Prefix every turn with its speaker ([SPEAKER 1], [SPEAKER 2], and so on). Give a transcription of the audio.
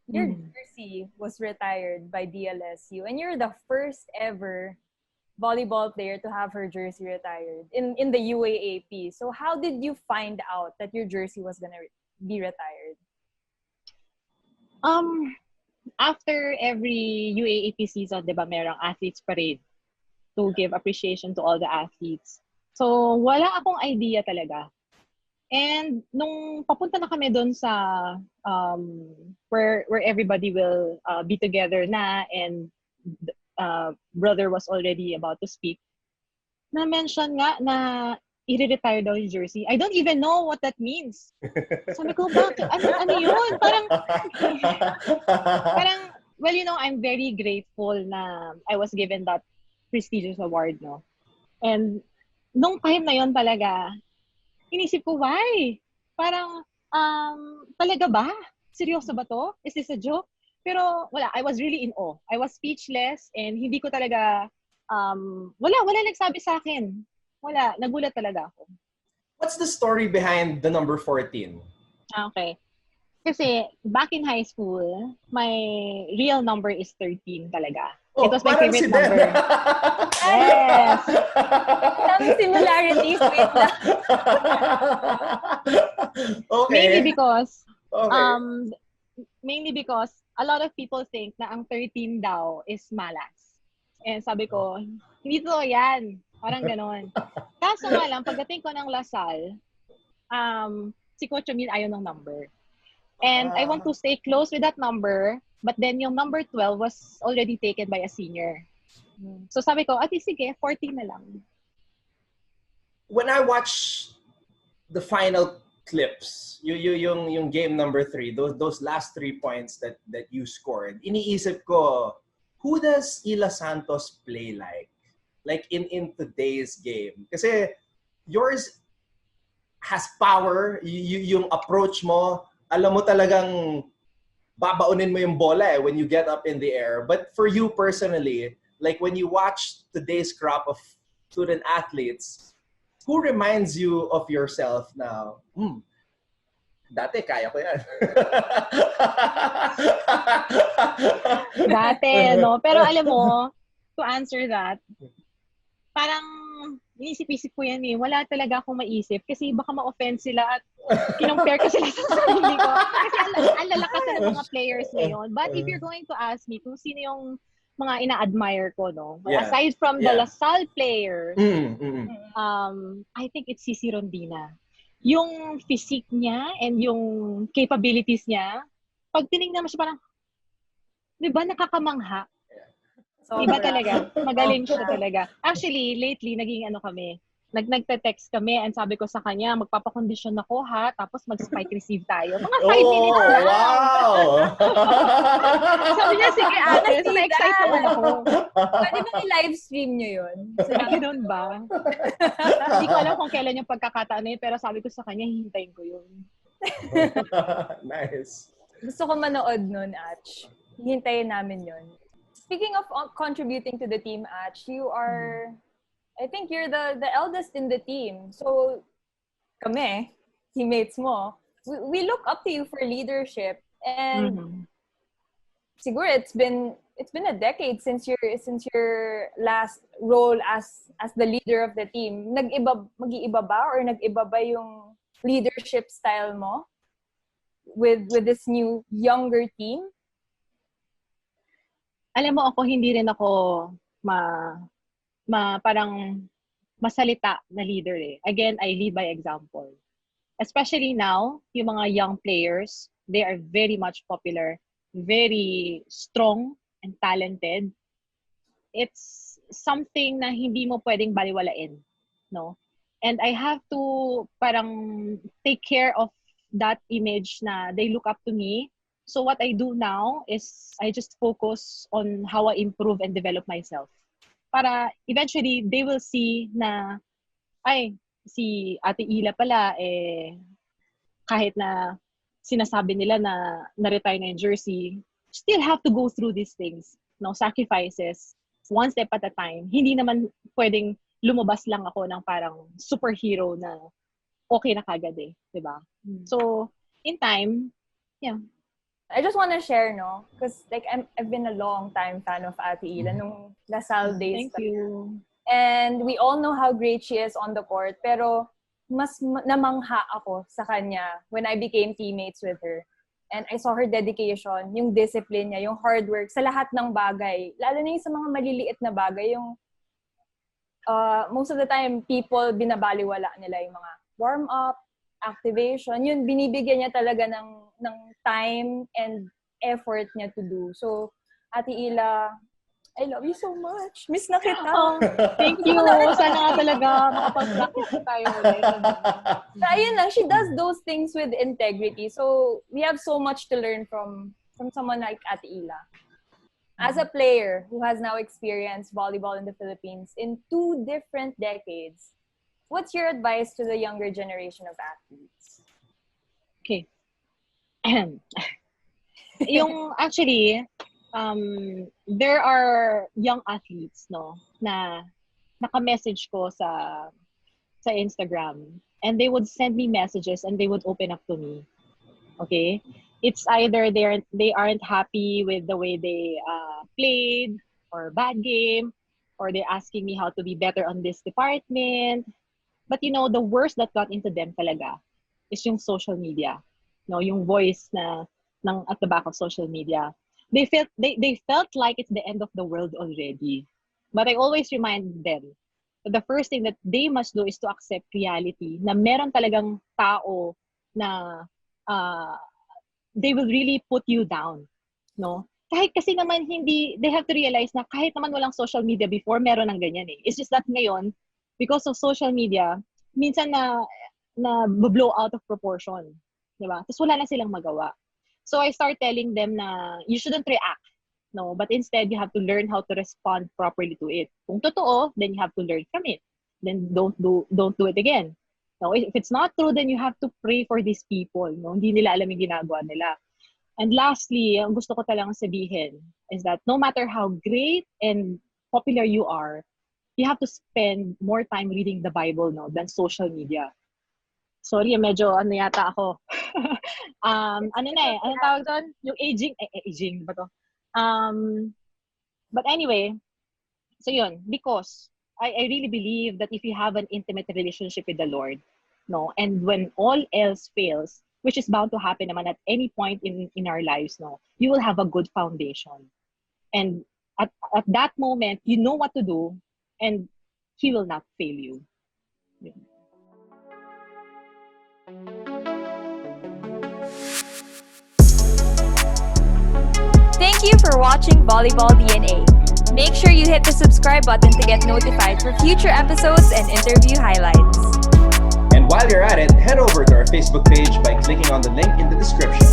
[SPEAKER 1] your jersey was retired by DLSU, and you're the first ever volleyball player to have her jersey retired in the UAAP. So how did you find out that your jersey was gonna be retired?
[SPEAKER 2] After every UAAP season, 'di ba, merong athletes parade to give appreciation to all the athletes. So, wala akong idea talaga. And nung papunta na kami doon sa where everybody will be together na, and brother was already about to speak, na-mention nga na i-retire daw yung jersey. I don't even know what that means. Sabi ko, bakit? Ano yun? Parang, well, you know, I'm very grateful na I was given that prestigious award, no? And nung time na yon talaga, inisip ko, why? Parang, talaga ba? Seryoso ba to? Is this a joke? Pero wala, I was really in awe. I was speechless, and hindi ko talaga, wala nagsabi sa akin. Wala, nagulat talaga ako.
[SPEAKER 3] What's the story behind the number 14?
[SPEAKER 2] Okay. Kasi back in high school, my real number is 13 talaga.
[SPEAKER 3] Oh,
[SPEAKER 2] it was my favorite number.
[SPEAKER 1] Yes! Some similarities with that.
[SPEAKER 3] Okay.
[SPEAKER 2] Mainly because a lot of people think na ang 13 daw is malas. And sabi ko, hindi to yan. Parang ganon. Kaso nga lang, pagdating ko ng Salle, si Coach Emil ayaw ng number. And I want to stay close with that number, but then yung number 12 was already taken by a senior. So sabi ko, sige, 14 na lang.
[SPEAKER 3] When I watch the final clips, yung game number 3, those last 3 points that you scored, iniisip ko, who does Manilla Santos play like? Like in today's game? Kasi yours has power, yung approach mo, alam mo talagang babaunin mo yung bola when you get up in the air. But for you personally, like when you watch today's crop of student athletes, who reminds you of yourself now? Dati, kaya ko yan.
[SPEAKER 2] Dati, no? Pero alam mo, to answer that, parang inisip-isip ko yan eh. Wala talaga akong maisip kasi baka ma-offend sila at kinompare ko sila sa sarili ko. Kasi ang lalakas na ng mga players ngayon. But if you're going to ask me kung sino yung mga ina-admire ko, no? Yeah. Aside from the Salle players, I think it's Sisi Rondina. Yung physique niya and yung capabilities niya, pag tinignan mo siya parang, di ba, nakakamangha? Iba talaga. Magaling siya talaga. Actually, lately, naging kami. Nagte-text kami and sabi ko sa kanya, magpapakondisyon ako ha, tapos mag-spike receive tayo. Mga 5 minutes lang.
[SPEAKER 3] Wow!
[SPEAKER 2] Sabi niya, sige ate, so na-excite naman ako.
[SPEAKER 1] Pwede ba i-live stream niyo yun?
[SPEAKER 2] Ganun ba? Hindi ko alam kung kailan yung pagkakataon na yun, pero sabi ko sa kanya, hihintayin ko yun.
[SPEAKER 3] Nice.
[SPEAKER 1] Gusto ko manood nun, Ach. Hihintayin namin yun. Speaking of contributing to the team, Ach, you are, I think you're the eldest in the team. So, kami, teammates mo, we look up to you for leadership. And siguro it's been a decade since your last role as the leader of the team. Mag-iiba ba or nag-iba ba yung leadership style mo with this new younger team?
[SPEAKER 2] Alam mo ako, hindi rin ako parang masalita na leader eh. Again, I lead by example. Especially now, yung mga young players, they are very much popular, very strong and talented. It's something na hindi mo pwedeng baliwalain, no? And I have to parang take care of that image na they look up to me. So what I do now is I just focus on how I improve and develop myself. Para eventually they will see na, ay, si Ate Ila pala, kahit na sinasabi nila na na-retire na yung jersey, still have to go through these things. No, sacrifices, one step at a time. Hindi naman pwedeng lumabas lang ako ng parang superhero na okay na kagad eh. Diba? So, in time, yeah.
[SPEAKER 1] I just want to share, no? Because like I've been a long time fan of Ate Ila nung La Salle days.
[SPEAKER 2] Thank you.
[SPEAKER 1] And we all know how great she is on the court. Pero mas namangha ako sa kanya when I became teammates with her. And I saw her dedication, yung discipline niya, yung hard work sa lahat ng bagay. Lalo na yung sa mga maliliit na bagay. Yung most of the time, people binabaliwala nila yung mga warm-up, activation. Yun, binibigyan niya talaga ng time and effort niya to do. So, Ate Ila, I love you so much. Miss na kita.
[SPEAKER 2] Thank you. Sana nga talaga makapag-practice tayo ulit.
[SPEAKER 1] So, ayun lang, she does those things with integrity. So, we have so much to learn from someone like Ate Ila. As a player who has now experienced volleyball in the Philippines in 2 different decades, what's your advice to the younger generation of athletes?
[SPEAKER 2] Okay. Yung actually, there are young athletes, no, na naka-message ko sa Instagram, and they would send me messages and they would open up to me. Okay? It's either they aren't happy with the way they played or bad game, or they're asking me how to be better on this department. But you know, the worst that got into them talaga is yung social media. No, yung voice ng at the back of social media. They felt like it's the end of the world already. But I always remind them that the first thing that they must do is to accept reality, na meron talagang tao na they will really put you down, no? Kahit kasi naman they have to realize na kahit naman walang social media before, meron ng ganyan eh. It's just that ngayon, because of social media, minsan na blow out of proportion, di ba? Tapos wala na silang magawa. So I start telling them na you shouldn't react, no, but instead you have to learn how to respond properly to it. Kung totoo, then you have to learn from it. Then don't do it again. No, if it's not true, then you have to pray for these people, no. Hindi nila alam yung ginagawa nila. And lastly, ang gusto ko talagang sabihin is that no matter how great and popular you are, you have to spend more time reading the Bible, no, than social media. Sorry, medyo yata ako. Anong tawag doon? Yung aging ba to? But anyway, so yun, because I really believe that if you have an intimate relationship with the Lord, no, and when all else fails, which is bound to happen naman at any point in our lives, no, you will have a good foundation. And at that moment, you know what to do, and He will not fail you. Yeah.
[SPEAKER 1] Thank you for watching Volleyball DNA. Make sure you hit the subscribe button to get notified for future episodes and interview highlights.
[SPEAKER 3] And while you're at it, head over to our Facebook page by clicking on the link in the description.